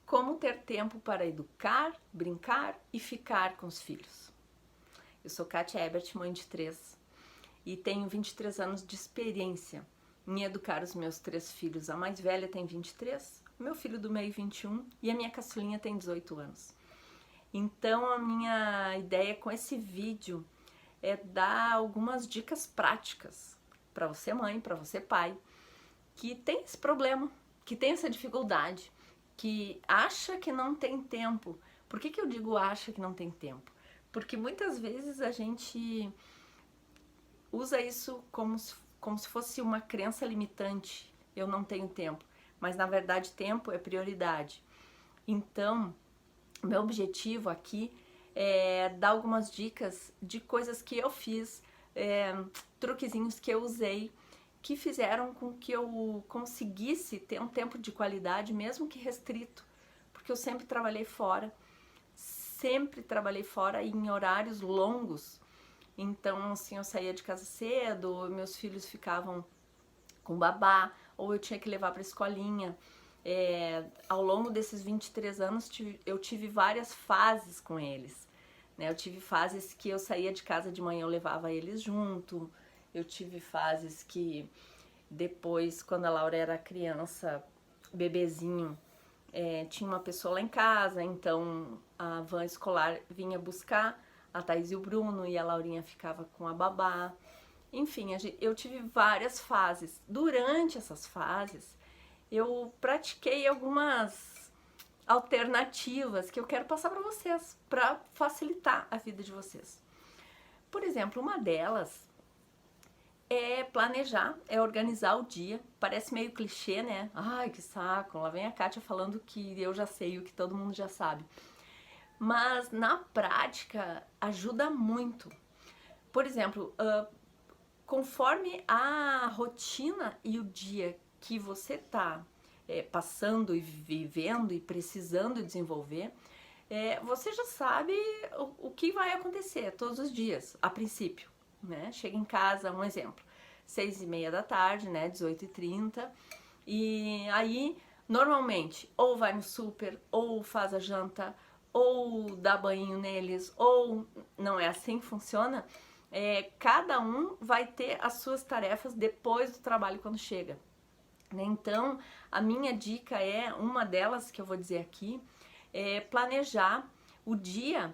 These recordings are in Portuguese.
Como ter tempo para educar, brincar e ficar com os filhos. Eu sou Kátia Ebert, mãe de 3, e tenho 23 anos de experiência em educar os meus 3 filhos. A mais velha tem 23, o meu filho do meio 21 e a minha caçulinha tem 18 anos. Então a minha ideia com esse vídeo é dar algumas dicas práticas para você mãe, para você pai, que tem esse problema, que tem essa dificuldade, que acha que não tem tempo. Por que eu digo acha que não tem tempo? Porque muitas vezes a gente usa isso como se fosse uma crença limitante. Eu não tenho tempo. Mas na verdade tempo é prioridade. Então, meu objetivo aqui é dar algumas dicas de coisas que eu fiz, truquezinhos que eu usei, que fizeram com que eu conseguisse ter um tempo de qualidade, mesmo que restrito, porque eu sempre trabalhei fora e em horários longos. Então, assim, eu saía de casa cedo, meus filhos ficavam com babá, ou eu tinha que levar para a escolinha. Ao longo desses 23 anos, eu tive várias fases com eles, né? Eu tive fases que eu saía de casa de manhã, eu levava eles junto. Eu tive fases que depois, quando a Laura era criança, bebezinho, tinha uma pessoa lá em casa, então a van escolar vinha buscar a Thaís e o Bruno e a Laurinha ficava com a babá. Enfim, eu tive várias fases. Durante essas fases, eu pratiquei algumas alternativas que eu quero passar para vocês, para facilitar a vida de vocês. Por exemplo, uma delas é planejar, é organizar o dia. Parece meio clichê, né? Ai, que saco, lá vem a Kátia falando que eu já sei o que todo mundo já sabe. Mas na prática ajuda muito. Por exemplo, conforme a rotina e o dia que você tá passando e vivendo e precisando desenvolver, você já sabe o que vai acontecer todos os dias, a princípio, né? Chega em casa, um exemplo, 6h30 da tarde, né? 18h30, e aí normalmente ou vai no super, ou faz a janta, ou dá banho neles, ou não é assim que funciona. Cada um vai ter as suas tarefas depois do trabalho quando chega. Então, a minha dica uma delas que eu vou dizer aqui, é planejar o dia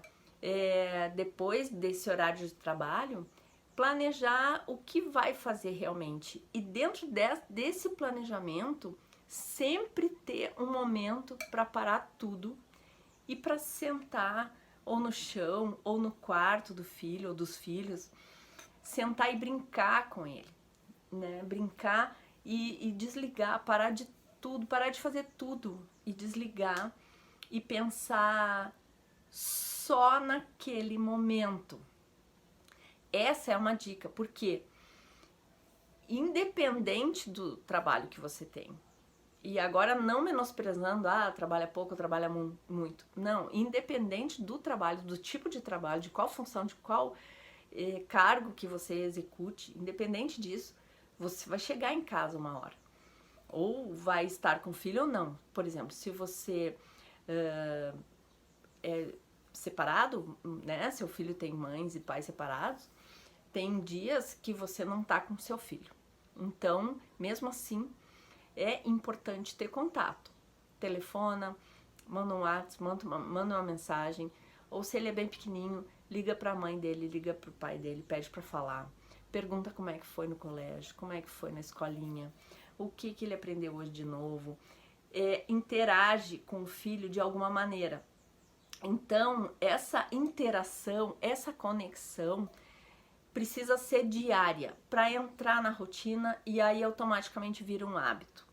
depois desse horário de trabalho, planejar o que vai fazer realmente. E dentro desse planejamento, sempre ter um momento para parar tudo e para sentar ou no chão ou no quarto do filho ou dos filhos, sentar e brincar com ele, né? Brincar e desligar, parar de tudo, parar de fazer tudo e desligar e pensar só naquele momento. Essa é uma dica, porque independente do trabalho que você tem, e agora não menosprezando, trabalha pouco, trabalha muito. Não, independente do trabalho, do tipo de trabalho, de qual função, de qual cargo que você execute, independente disso, você vai chegar em casa uma hora. Ou vai estar com o filho ou não. Por exemplo, se você é separado, né? Seu filho tem mães e pais separados, tem dias que você não tá com seu filho. Então, mesmo assim, é importante ter contato. Telefona, manda um WhatsApp, manda uma mensagem, ou se ele é bem pequenininho, liga para a mãe dele, liga para o pai dele, pede para falar, pergunta como é que foi no colégio, como é que foi na escolinha, o que ele aprendeu hoje de novo, interage com o filho de alguma maneira. Então, essa interação, essa conexão precisa ser diária para entrar na rotina e aí automaticamente vira um hábito.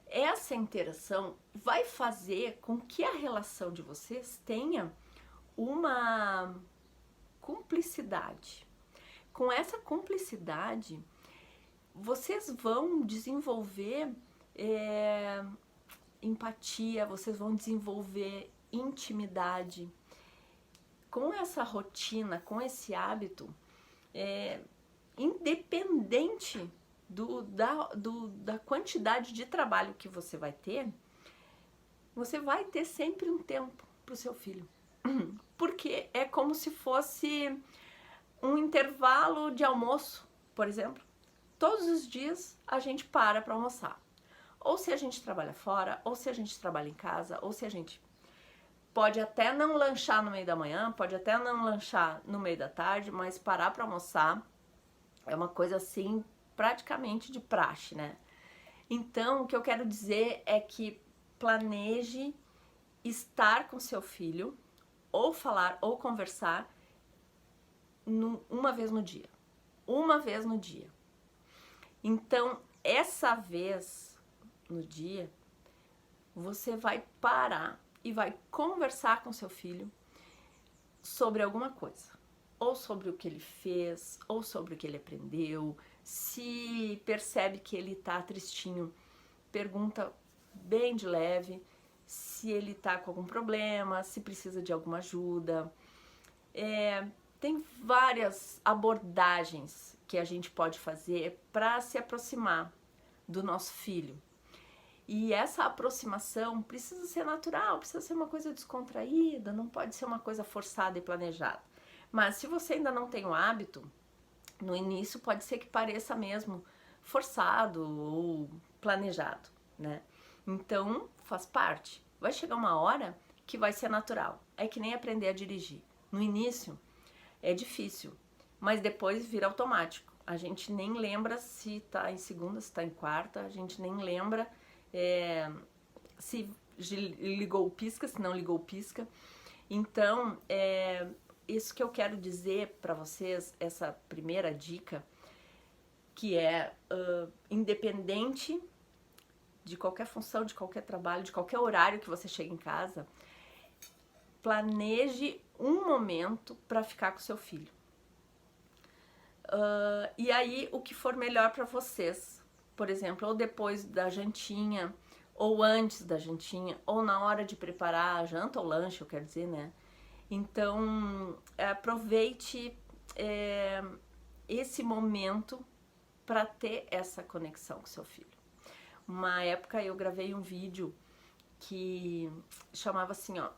Essa interação vai fazer com que a relação de vocês tenha uma cumplicidade. Com essa cumplicidade, vocês vão desenvolver empatia, vocês vão desenvolver intimidade. Com essa rotina, com esse hábito, independente da quantidade de trabalho que você vai ter, você vai ter sempre um tempo para o seu filho. Porque é como se fosse um intervalo de almoço, por exemplo. Todos os dias a gente para almoçar. Ou se a gente trabalha fora, ou se a gente trabalha em casa, ou se a gente pode até não lanchar no meio da manhã, pode até não lanchar no meio da tarde, mas parar para almoçar é uma coisa assim praticamente de praxe, né? Então, o que eu quero dizer é que planeje estar com seu filho, ou falar ou conversar uma vez no dia. Uma vez no dia. Então, essa vez no dia, você vai parar e vai conversar com seu filho sobre alguma coisa. Ou sobre o que ele fez, ou sobre o que ele aprendeu. Se percebe que ele tá tristinho, pergunta bem de leve se ele tá com algum problema, se precisa de alguma ajuda. Tem várias abordagens que a gente pode fazer para se aproximar do nosso filho. E essa aproximação precisa ser natural, precisa ser uma coisa descontraída, não pode ser uma coisa forçada e planejada. Mas se você ainda não tem o hábito, no início pode ser que pareça mesmo forçado ou planejado, né? Então faz parte. Vai chegar uma hora que vai ser natural. É que nem aprender a dirigir. No início é difícil, mas depois vira automático. A gente nem lembra se tá em segunda, se tá em quarta, a gente nem lembra se ligou o pisca, se não ligou o pisca. Então, isso que eu quero dizer para vocês, essa primeira dica, que é independente de qualquer função, de qualquer trabalho, de qualquer horário que você chega em casa, planeje um momento para ficar com seu filho. E aí, o que for melhor para vocês, por exemplo, ou depois da jantinha, ou antes da jantinha, ou na hora de preparar a janta ou lanche, eu quero dizer, né? Então, aproveite esse momento para ter essa conexão com seu filho. Uma época eu gravei um vídeo que chamava assim, ó,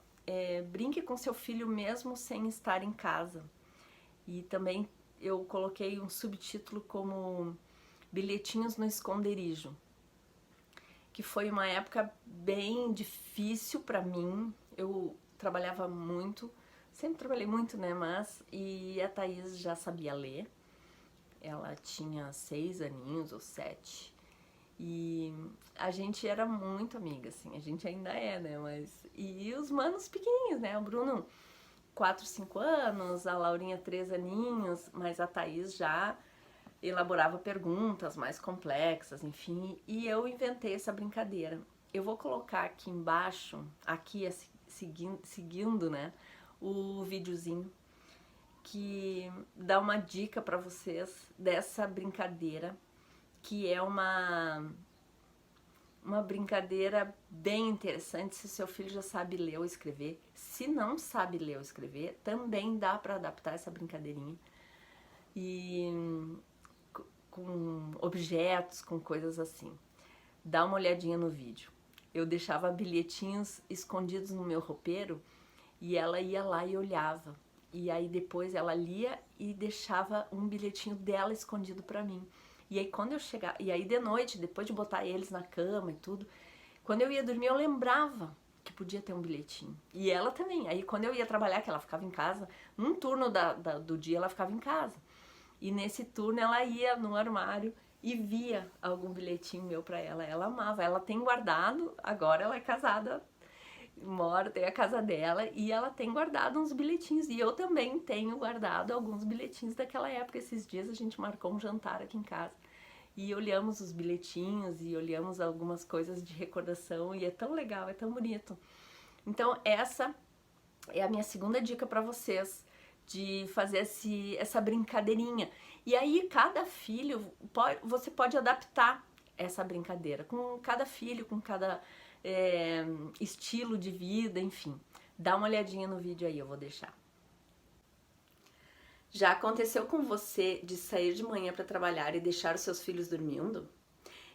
brinque com seu filho mesmo sem estar em casa. E também eu coloquei um subtítulo como bilhetinhos no esconderijo, que foi uma época bem difícil para mim. Eu trabalhava muito, sempre trabalhei muito, né? E a Thaís já sabia ler. Ela tinha 6 aninhos ou 7. E a gente era muito amiga, assim. A gente ainda é, né? E os manos pequenininhos, né? O Bruno, 4, 5 anos, a Laurinha, 3 aninhos, mas a Thaís já elaborava perguntas mais complexas, enfim. E eu inventei essa brincadeira. Eu vou colocar aqui embaixo, aqui seguindo, né, o videozinho que dá uma dica para vocês dessa brincadeira, que é uma brincadeira bem interessante se seu filho já sabe ler ou escrever. Se não sabe ler ou escrever, também dá para adaptar essa brincadeirinha. E com objetos, com coisas assim. Dá uma olhadinha no vídeo. Eu deixava bilhetinhos escondidos no meu roupeiro e ela ia lá e olhava. E aí depois ela lia e deixava um bilhetinho dela escondido pra mim. E aí quando eu chegava, e aí de noite, depois de botar eles na cama e tudo, quando eu ia dormir eu lembrava que podia ter um bilhetinho. E ela também. Aí quando eu ia trabalhar, que ela ficava em casa, num turno do dia ela ficava em casa. E nesse turno ela ia no armário e via algum bilhetinho meu pra ela. Ela amava. Ela tem guardado, agora ela é casada, mora, tem a casa dela, e ela tem guardado uns bilhetinhos. E eu também tenho guardado alguns bilhetinhos daquela época. Esses dias a gente marcou um jantar aqui em casa. E olhamos os bilhetinhos e olhamos algumas coisas de recordação. E é tão legal, é tão bonito. Então essa é a minha segunda dica pra vocês, de fazer essa brincadeirinha. E aí cada filho, você pode adaptar essa brincadeira com cada filho, com cada estilo de vida, enfim. Dá uma olhadinha no vídeo aí, eu vou deixar. Já aconteceu com você de sair de manhã para trabalhar e deixar os seus filhos dormindo?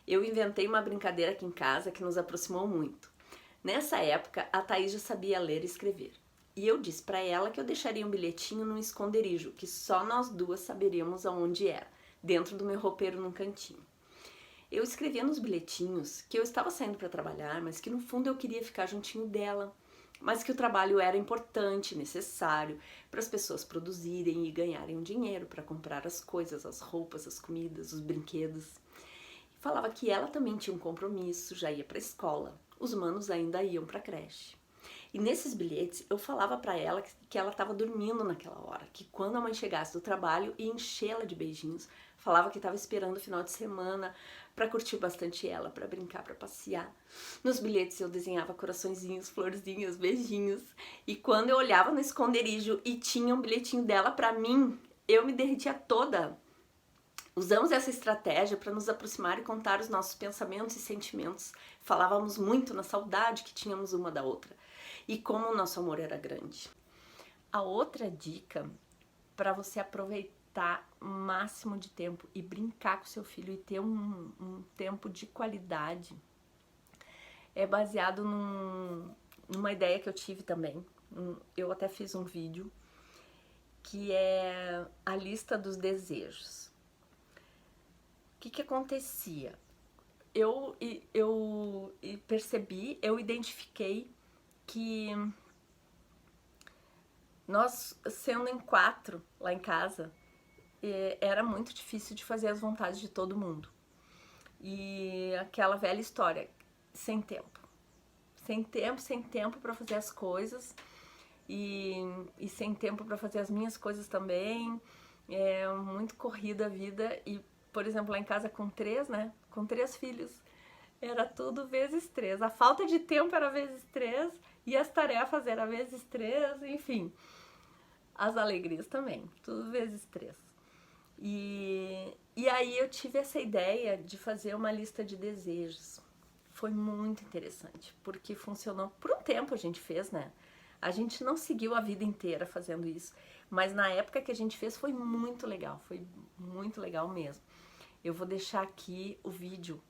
Eu inventei uma brincadeira aqui em casa que nos aproximou muito. Nessa época, a Thaís já sabia ler e escrever. E eu disse para ela que eu deixaria um bilhetinho num esconderijo, que só nós duas saberíamos aonde era, dentro do meu roupeiro num cantinho. Eu escrevia nos bilhetinhos que eu estava saindo para trabalhar, mas que no fundo eu queria ficar juntinho dela, mas que o trabalho era importante, necessário para as pessoas produzirem e ganharem um dinheiro para comprar as coisas, as roupas, as comidas, os brinquedos. Falava que ela também tinha um compromisso, já ia para a escola, os manos ainda iam para a creche. E nesses bilhetes eu falava para ela que ela estava dormindo naquela hora, que quando a mãe chegasse do trabalho ia enchê-la de beijinhos. Falava que estava esperando o final de semana para curtir bastante ela, para brincar, para passear. Nos bilhetes eu desenhava coraçõezinhos, florzinhas, beijinhos. E quando eu olhava no esconderijo e tinha um bilhetinho dela para mim, eu me derretia toda. Usamos essa estratégia para nos aproximar e contar os nossos pensamentos e sentimentos. Falávamos muito na saudade que tínhamos uma da outra e como o nosso amor era grande. A outra dica para você aproveitar o máximo de tempo e brincar com seu filho e ter um tempo de qualidade é baseado numa ideia que eu tive também. Eu até fiz um vídeo que é a lista dos desejos. O que acontecia? Eu percebi, eu identifiquei que nós, sendo em 4 lá em casa, era muito difícil de fazer as vontades de todo mundo. E aquela velha história, sem tempo. Sem tempo para fazer as coisas e sem tempo para fazer as minhas coisas também. É muito corrida a vida e, por exemplo, lá em casa com 3, né? Com 3 filhos, era tudo vezes 3. A falta de tempo era vezes 3 e as tarefas eram vezes 3, enfim. As alegrias também, tudo vezes 3. E aí eu tive essa ideia de fazer uma lista de desejos. Foi muito interessante, porque funcionou. Por um tempo a gente fez, né? A gente não seguiu a vida inteira fazendo isso, mas na época que a gente fez foi muito legal mesmo. Eu vou deixar aqui o vídeo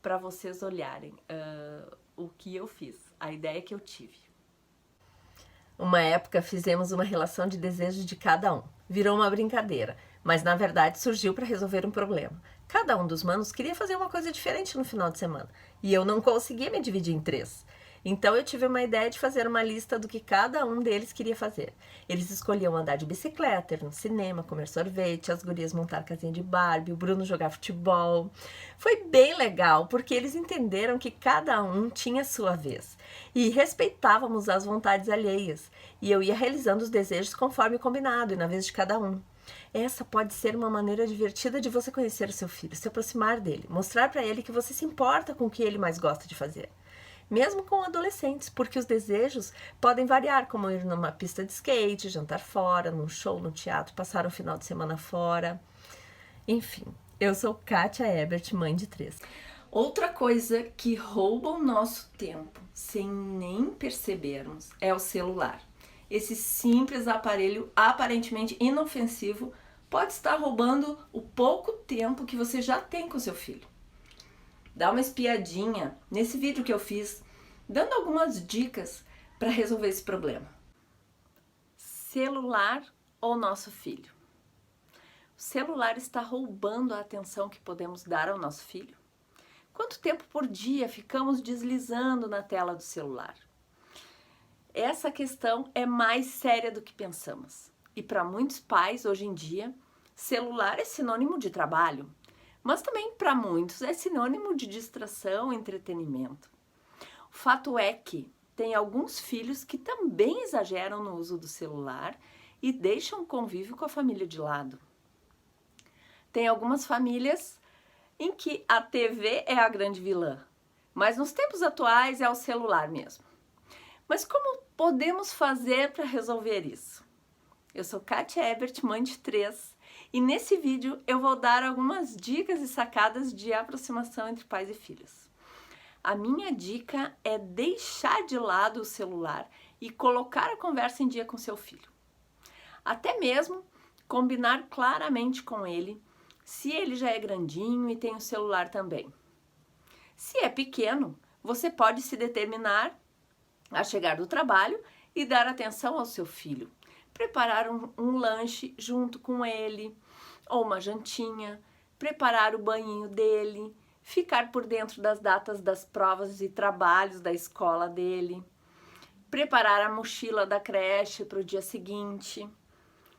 para vocês olharem o que eu fiz, a ideia que eu tive. Uma época fizemos uma relação de desejos de cada um. Virou uma brincadeira, mas na verdade surgiu para resolver um problema. Cada um dos manos queria fazer uma coisa diferente no final de semana e eu não conseguia me dividir em 3. Então eu tive uma ideia de fazer uma lista do que cada um deles queria fazer. Eles escolhiam andar de bicicleta, ir no cinema, comer sorvete, as gurias montar casinha de Barbie, o Bruno jogar futebol. Foi bem legal, porque eles entenderam que cada um tinha sua vez e respeitávamos as vontades alheias. E eu ia realizando os desejos conforme combinado e na vez de cada um. Essa pode ser uma maneira divertida de você conhecer o seu filho, se aproximar dele, mostrar para ele que você se importa com o que ele mais gosta de fazer. Mesmo com adolescentes, porque os desejos podem variar, como ir numa pista de skate, jantar fora, num show, no teatro, passar um final de semana fora. Enfim, eu sou Kátia Ebert, mãe de 3. Outra coisa que rouba o nosso tempo, sem nem percebermos, é o celular. Esse simples aparelho aparentemente inofensivo pode estar roubando o pouco tempo que você já tem com seu filho. Dá uma espiadinha nesse vídeo que eu fiz, dando algumas dicas para resolver esse problema. Celular ou nosso filho? O celular está roubando a atenção que podemos dar ao nosso filho? Quanto tempo por dia ficamos deslizando na tela do celular? Essa questão é mais séria do que pensamos. E para muitos pais, hoje em dia, celular é sinônimo de trabalho. Mas também para muitos é sinônimo de distração e entretenimento. O fato é que tem alguns filhos que também exageram no uso do celular e deixam o convívio com a família de lado. Tem algumas famílias em que a TV é a grande vilã, mas nos tempos atuais é o celular mesmo. Mas como podemos fazer para resolver isso? Eu sou Kátia Ebert, mãe de 3. E nesse vídeo eu vou dar algumas dicas e sacadas de aproximação entre pais e filhos. A minha dica é deixar de lado o celular e colocar a conversa em dia com seu filho. Até mesmo combinar claramente com ele se ele já é grandinho e tem o celular também. Se é pequeno, você pode se determinar a chegar do trabalho e dar atenção ao seu filho. Preparar um lanche junto com ele, ou uma jantinha, preparar o banhinho dele, ficar por dentro das datas das provas e trabalhos da escola dele, preparar a mochila da creche para o dia seguinte,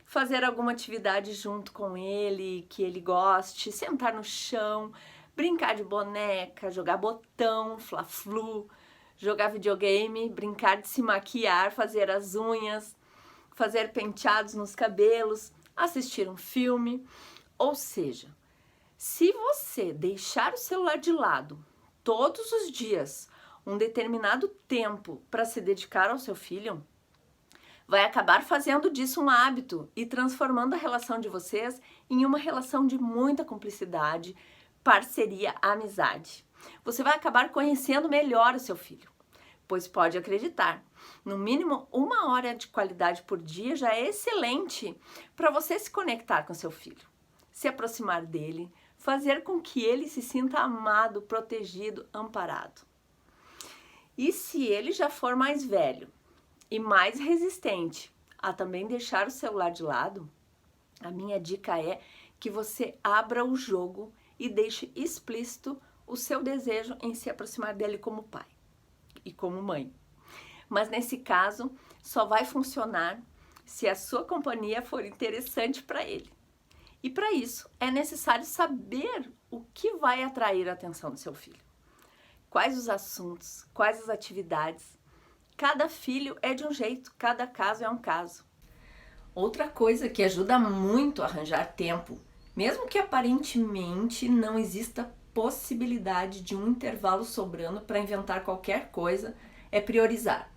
fazer alguma atividade junto com ele que ele goste, sentar no chão, brincar de boneca, jogar botão, fla-flu, jogar videogame, brincar de se maquiar, fazer as unhas, fazer penteados nos cabelos, assistir um filme. Ou seja, se você deixar o celular de lado todos os dias, um determinado tempo para se dedicar ao seu filho, vai acabar fazendo disso um hábito e transformando a relação de vocês em uma relação de muita cumplicidade, parceria, amizade. Você vai acabar conhecendo melhor o seu filho, pois pode acreditar, no mínimo 1 hora de qualidade por dia já é excelente para você se conectar com seu filho, se aproximar dele, fazer com que ele se sinta amado, protegido, amparado. E se ele já for mais velho e mais resistente a também deixar o celular de lado, a minha dica é que você abra o jogo e deixe explícito o seu desejo em se aproximar dele como pai e como mãe. Mas nesse caso, só vai funcionar se a sua companhia for interessante para ele. E para isso, é necessário saber o que vai atrair a atenção do seu filho. Quais os assuntos, quais as atividades. Cada filho é de um jeito, cada caso é um caso. Outra coisa que ajuda muito a arranjar tempo, mesmo que aparentemente não exista possibilidade de um intervalo sobrando para inventar qualquer coisa, é priorizar.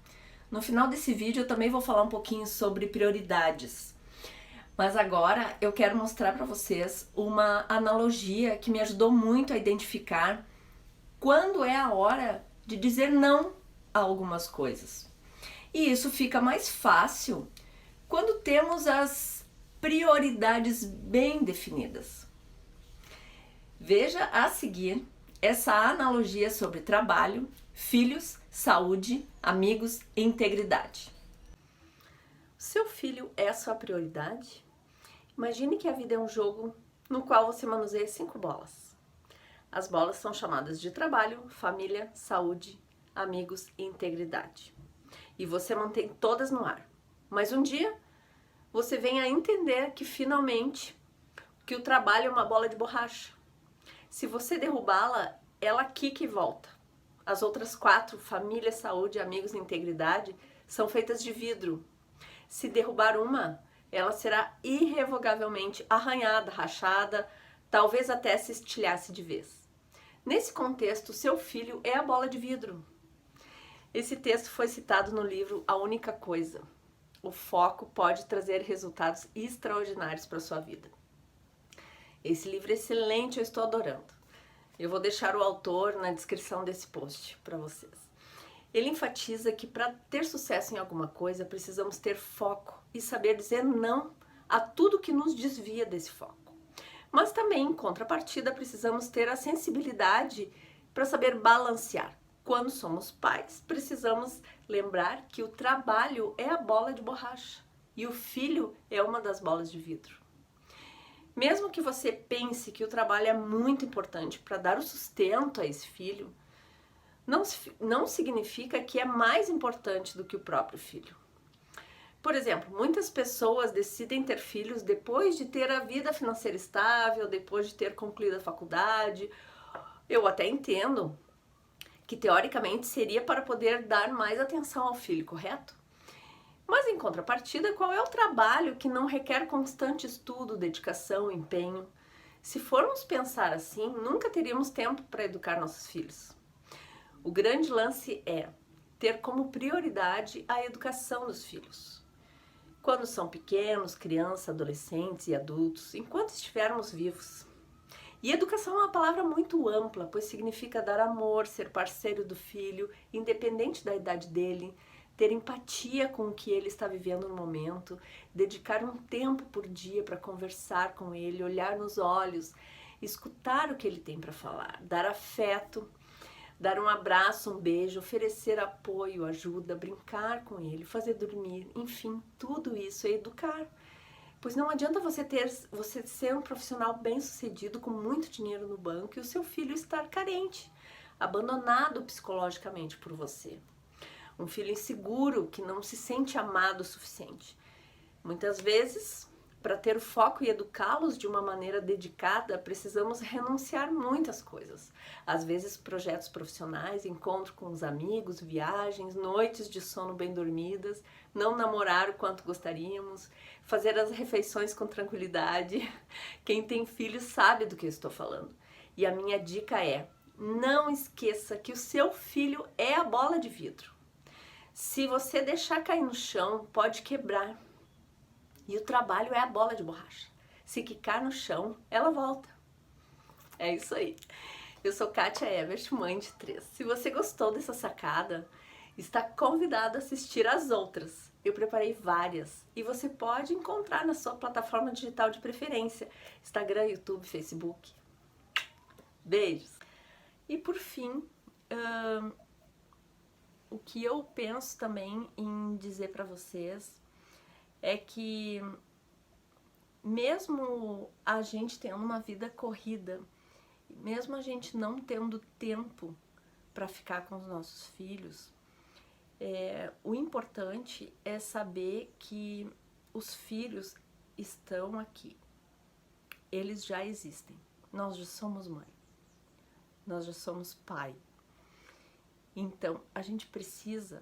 No final desse vídeo eu também vou falar um pouquinho sobre prioridades. Mas agora eu quero mostrar para vocês uma analogia que me ajudou muito a identificar quando é a hora de dizer não a algumas coisas. E isso fica mais fácil quando temos as prioridades bem definidas. Veja a seguir essa analogia sobre trabalho, filhos, saúde, amigos e integridade. Seu filho é a sua prioridade? Imagine que a vida é um jogo no qual você manuseia 5 bolas. As bolas são chamadas de trabalho, família, saúde, amigos e integridade. E você mantém todas no ar. Mas um dia você vem a entender que finalmente que o trabalho é uma bola de borracha. Se você derrubá-la, ela quica e volta. As outras 4, família, saúde, amigos e integridade, são feitas de vidro. Se derrubar uma, ela será irrevogavelmente arranhada, rachada, talvez até se estilhasse de vez. Nesse contexto, seu filho é a bola de vidro. Esse texto foi citado no livro A Única Coisa. O foco pode trazer resultados extraordinários para a sua vida. Esse livro é excelente, eu estou adorando. Eu vou deixar o autor na descrição desse post para vocês. Ele enfatiza que para ter sucesso em alguma coisa, precisamos ter foco e saber dizer não a tudo que nos desvia desse foco. Mas também, em contrapartida, precisamos ter a sensibilidade para saber balancear. Quando somos pais, precisamos lembrar que o trabalho é a bola de borracha e o filho é uma das bolas de vidro. Mesmo que você pense que o trabalho é muito importante para dar o sustento a esse filho, não significa que é mais importante do que o próprio filho. Por exemplo, muitas pessoas decidem ter filhos depois de ter a vida financeira estável, depois de ter concluído a faculdade. Eu até entendo que teoricamente seria para poder dar mais atenção ao filho, correto? Mas em contrapartida, qual é o trabalho que não requer constante estudo, dedicação, empenho? Se formos pensar assim, nunca teríamos tempo para educar nossos filhos. O grande lance é ter como prioridade a educação dos filhos. Quando são pequenos, crianças, adolescentes e adultos, enquanto estivermos vivos. E educação é uma palavra muito ampla, pois significa dar amor, ser parceiro do filho, independente da idade dele, ter empatia com o que ele está vivendo no momento, dedicar um tempo por dia para conversar com ele, olhar nos olhos, escutar o que ele tem para falar, dar afeto, dar um abraço, um beijo, oferecer apoio, ajuda, brincar com ele, fazer dormir, enfim, tudo isso é educar. Pois não adianta você ser um profissional bem-sucedido com muito dinheiro no banco e o seu filho estar carente, abandonado psicologicamente por você. Um filho inseguro que não se sente amado o suficiente. Muitas vezes, para ter o foco e educá-los de uma maneira dedicada, precisamos renunciar muitas coisas. Às vezes, projetos profissionais, encontro com os amigos, viagens, noites de sono bem dormidas, não namorar o quanto gostaríamos, fazer as refeições com tranquilidade. Quem tem filhos sabe do que eu estou falando. E a minha dica é: não esqueça que o seu filho é a bola de vidro. Se você deixar cair no chão, pode quebrar. E o trabalho é a bola de borracha. Se quicar no chão, ela volta. É isso aí. Eu sou Kátia Evert, mãe de 3. Se você gostou dessa sacada, está convidado a assistir as outras. Eu preparei várias e você pode encontrar na sua plataforma digital de preferência. Instagram, YouTube, Facebook. Beijos! E por fim, o que eu penso também em dizer para vocês é que mesmo a gente tendo uma vida corrida, mesmo a gente não tendo tempo para ficar com os nossos filhos, o importante é saber que os filhos estão aqui. Eles já existem. Nós já somos mãe. Nós já somos pai. Então, a gente precisa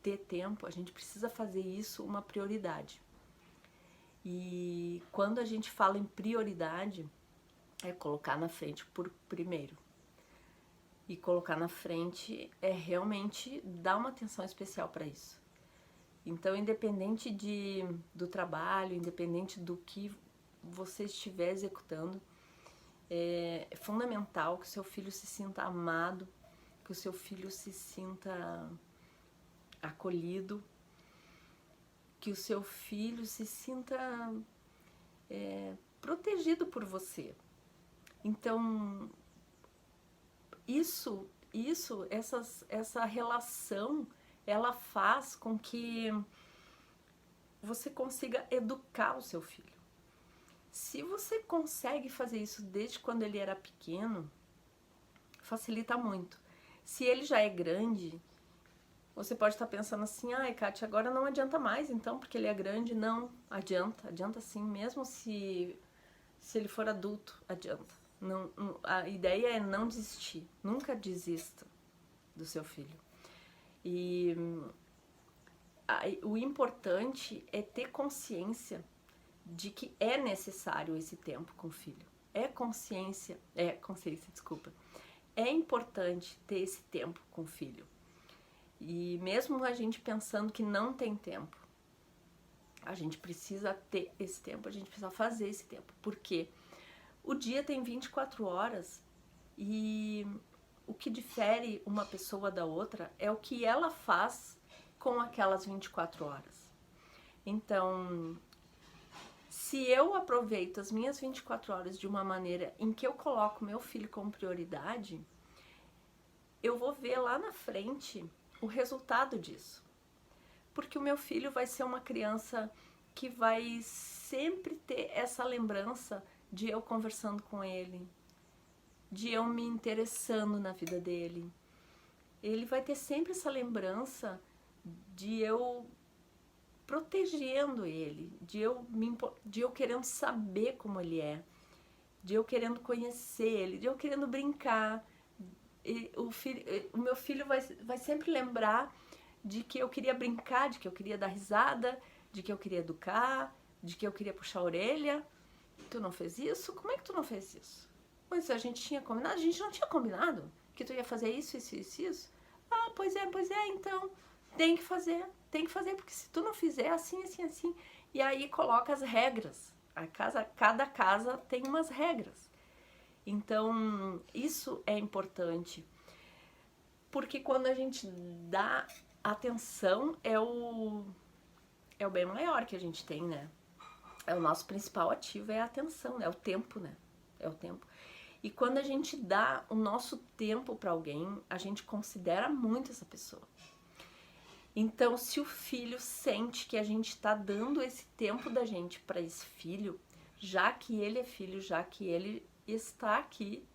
ter tempo, a gente precisa fazer isso uma prioridade. E quando a gente fala em prioridade, é colocar na frente por primeiro. E colocar na frente é realmente dar uma atenção especial para isso. Então, independente do trabalho, independente do que você estiver executando, é fundamental que o seu filho se sinta amado, que o seu filho se sinta acolhido, que o seu filho se sinta protegido por você. Então, essa relação, ela faz com que você consiga educar o seu filho. Se você consegue fazer isso desde quando ele era pequeno, facilita muito. Se ele já é grande, você pode estar pensando assim: ai, Kátia, agora não adianta mais então, porque ele é grande. Não, adianta sim, mesmo se ele for adulto, adianta. Não, a ideia é não desistir, nunca desista do seu filho. E o importante é ter consciência de que é necessário esse tempo com o filho. É importante ter esse tempo com o filho. E mesmo a gente pensando que não tem tempo, a gente precisa ter esse tempo, a gente precisa fazer esse tempo. Porque o dia tem 24 horas e o que difere uma pessoa da outra é o que ela faz com aquelas 24 horas. Então, se eu aproveito as minhas 24 horas de uma maneira em que eu coloco meu filho como prioridade, eu vou ver lá na frente o resultado disso. Porque o meu filho vai ser uma criança que vai sempre ter essa lembrança de eu conversando com ele, de eu me interessando na vida dele. Ele vai ter sempre essa lembrança de eu protegendo ele, de eu querendo saber como ele é, de eu querendo conhecer ele, de eu querendo brincar. O meu filho vai sempre lembrar de que eu queria brincar, de que eu queria dar risada, de que eu queria educar, de que eu queria puxar a orelha. Tu não fez isso? Como é que tu não fez isso? Pois a gente tinha combinado? A gente não tinha combinado que tu ia fazer isso, isso, isso, isso? Ah, pois é, então tem que fazer, porque se tu não fizer assim, assim, assim, e aí coloca as regras. Cada casa tem umas regras. Então, isso é importante, porque quando a gente dá atenção, é o bem maior que a gente tem, né? O nosso principal ativo é a atenção, é o tempo, né? É o tempo. E quando a gente dá o nosso tempo para alguém, a gente considera muito essa pessoa. Então, se o filho sente que a gente está dando esse tempo da gente para esse filho, já que ele é filho, já que ele está aqui,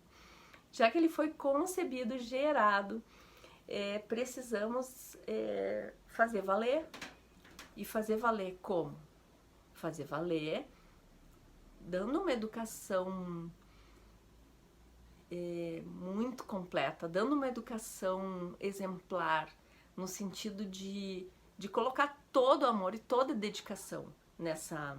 já que ele foi concebido, gerado, precisamos fazer valer. E fazer valer como? Fazer valer dando uma educação muito completa, dando uma educação exemplar, no sentido de colocar todo o amor e toda a dedicação nessa,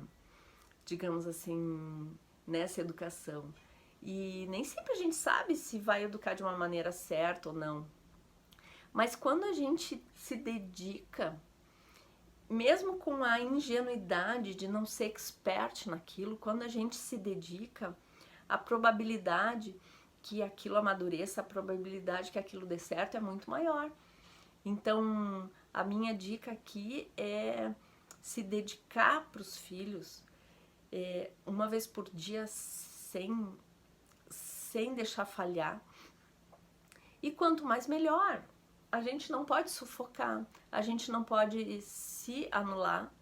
digamos assim, nessa educação. E nem sempre a gente sabe se vai educar de uma maneira certa ou não. Mas quando a gente se dedica, mesmo com a ingenuidade de não ser expert naquilo, quando a gente se dedica, a probabilidade que aquilo amadureça, a probabilidade que aquilo dê certo é muito maior. Então, a minha dica aqui é se dedicar para os filhos uma vez por dia sem deixar falhar. E quanto mais melhor. A gente não pode sufocar, a gente não pode se anular,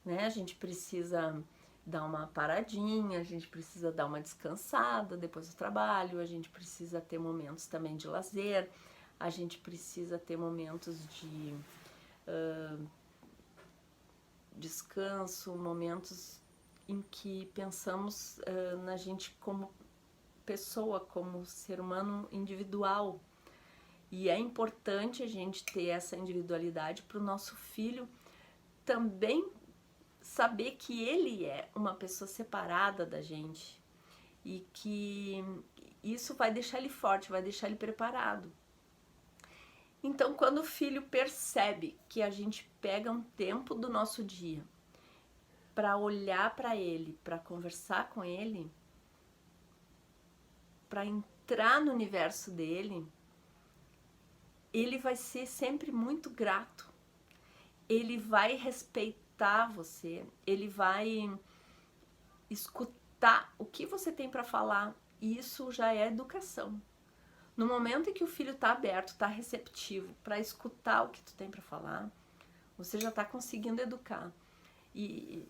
né? A gente precisa dar uma paradinha, a gente precisa dar uma descansada depois do trabalho, a gente precisa ter momentos também de lazer, a gente precisa ter momentos de descanso, momentos em que pensamos na gente como pessoa, como ser humano individual. E é importante a gente ter essa individualidade para o nosso filho também saber que ele é uma pessoa separada da gente e que isso vai deixar ele forte, vai deixar ele preparado. Então, quando o filho percebe que a gente pega um tempo do nosso dia para olhar para ele, para conversar com ele, para entrar no universo dele, ele vai ser sempre muito grato. Ele vai respeitar você, ele vai escutar o que você tem para falar. E isso já é educação. No momento em que o filho está aberto, está receptivo para escutar o que tu tem para falar, você já está conseguindo educar. E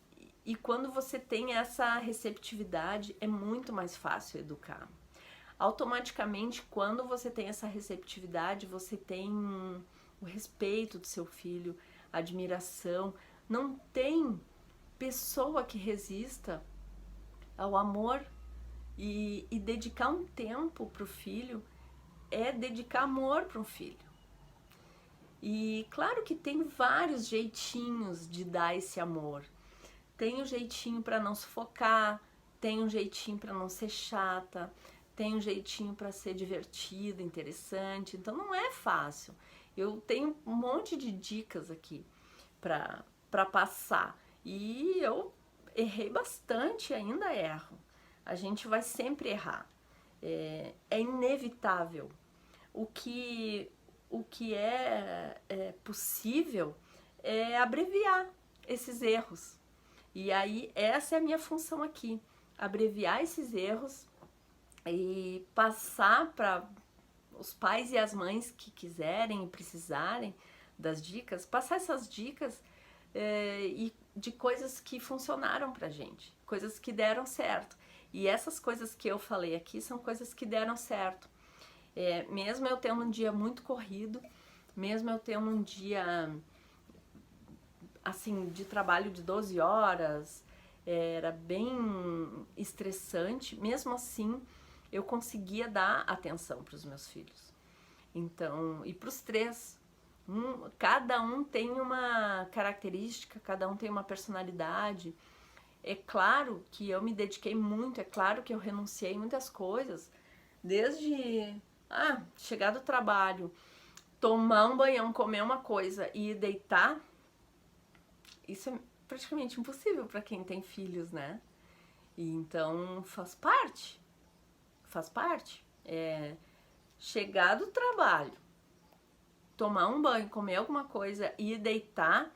quando você tem essa receptividade, é muito mais fácil educar. Automaticamente, quando você tem essa receptividade, você tem o respeito do seu filho, a admiração. Não tem pessoa que resista ao amor e dedicar um tempo para o filho é dedicar amor para um filho. E claro que tem vários jeitinhos de dar esse amor. Tem um jeitinho para não sufocar, tem um jeitinho para não ser chata, tem um jeitinho para ser divertido, interessante. Então não é fácil. Eu tenho um monte de dicas aqui para passar. E eu errei bastante, ainda erro. A gente vai sempre errar. É inevitável. O que é possível é abreviar esses erros. E aí essa é a minha função aqui. Abreviar esses erros e passar para os pais e as mães que quiserem e precisarem das dicas, passar essas dicas e de coisas que funcionaram pra gente, coisas que deram certo. E essas coisas que eu falei aqui são coisas que deram certo. Mesmo eu tendo um dia muito corrido, mesmo eu tendo um dia assim de trabalho de 12 horas, era bem estressante, mesmo assim eu conseguia dar atenção para os meus filhos. Então, e para os três, cada um tem uma característica, cada um tem uma personalidade. É claro que eu me dediquei muito, é claro que eu renunciei muitas coisas, desde chegar do trabalho, tomar um banhão, comer uma coisa e deitar. Isso é praticamente impossível para quem tem filhos, né? E então faz parte. Chegar do trabalho, tomar um banho, comer alguma coisa e deitar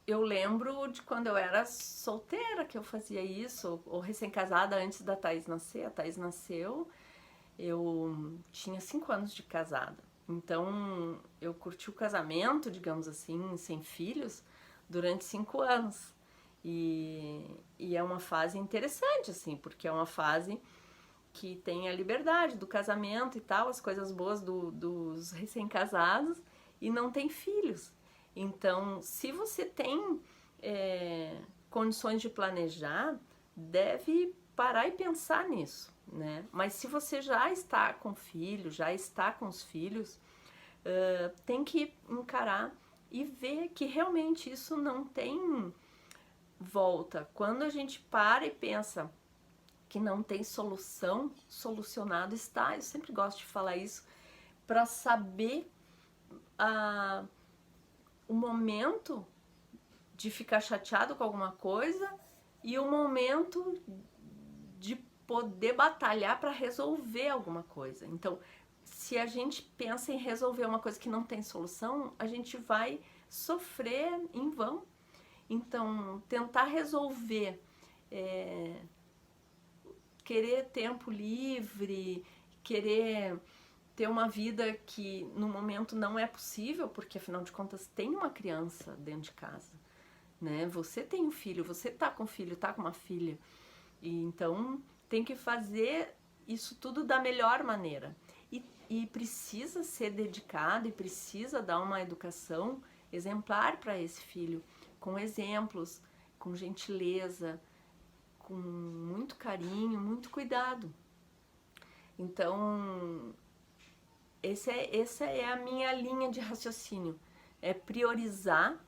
eu lembro de quando eu era solteira que eu fazia isso, ou recém-casada antes da Thaís nascer. A Thaís nasceu, eu tinha 5 anos de casada. Então eu curti o casamento, digamos assim, sem filhos, durante 5 anos. E é uma fase interessante, assim, porque é uma fase que tem a liberdade do casamento e tal, as coisas boas dos recém-casados, e não tem filhos. Então, se você tem condições de planejar, deve parar e pensar nisso, né? Mas se você já está com filho, já está com os filhos, tem que encarar e ver que realmente isso não tem volta. Quando a gente para e pensa que não tem solução, solucionado está. Eu sempre gosto de falar isso para saber o momento de ficar chateado com alguma coisa e o momento de poder batalhar para resolver alguma coisa. Então, se a gente pensa em resolver uma coisa que não tem solução, a gente vai sofrer em vão. Então, tentar resolver, querer tempo livre, querer ter uma vida que no momento não é possível, porque afinal de contas tem uma criança dentro de casa, né? Você tem um filho, você tá com um filho, tá com uma filha, e então tem que fazer isso tudo da melhor maneira. E precisa ser dedicado e precisa dar uma educação exemplar para esse filho, com exemplos, com gentileza, com muito carinho, muito cuidado. Então, essa é a minha linha de raciocínio, é priorizar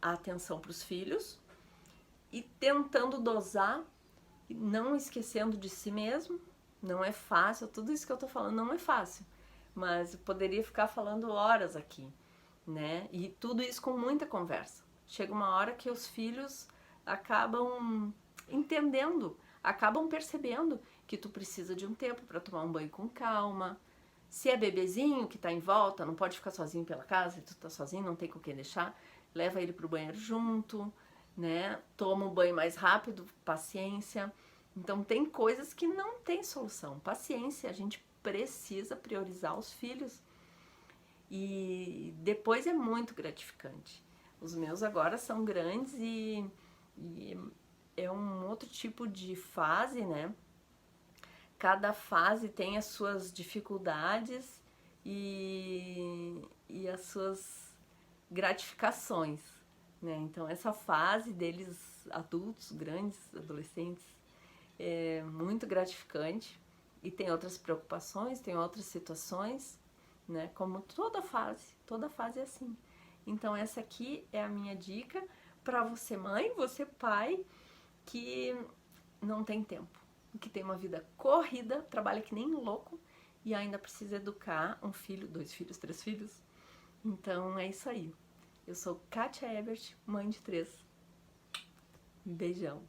a atenção para os filhos e tentando dosar, não esquecendo de si mesmo. Não é fácil, tudo isso que eu tô falando não é fácil, mas eu poderia ficar falando horas aqui, né? E tudo isso com muita conversa. Chega uma hora que os filhos acabam entendendo, acabam percebendo que tu precisa de um tempo para tomar um banho com calma. Se é bebezinho que tá em volta, não pode ficar sozinho pela casa, e tu tá sozinho, não tem com quem deixar, leva ele pro banheiro junto, né? Toma um banho mais rápido, paciência. Então tem coisas que não tem solução. Paciência, a gente precisa priorizar os filhos. E depois é muito gratificante. Os meus agora são grandes e é um outro tipo de fase, né? Cada fase tem as suas dificuldades e as suas gratificações, né? Então essa fase deles adultos, grandes, adolescentes, é muito gratificante e tem outras preocupações, tem outras situações, né? Como toda fase é assim. Então essa aqui é a minha dica para você mãe, você pai que não tem tempo, que tem uma vida corrida, trabalha que nem louco e ainda precisa educar um filho, 2 filhos, 3 filhos. Então é isso aí. Eu sou Kátia Ebert, mãe de 3. Beijão.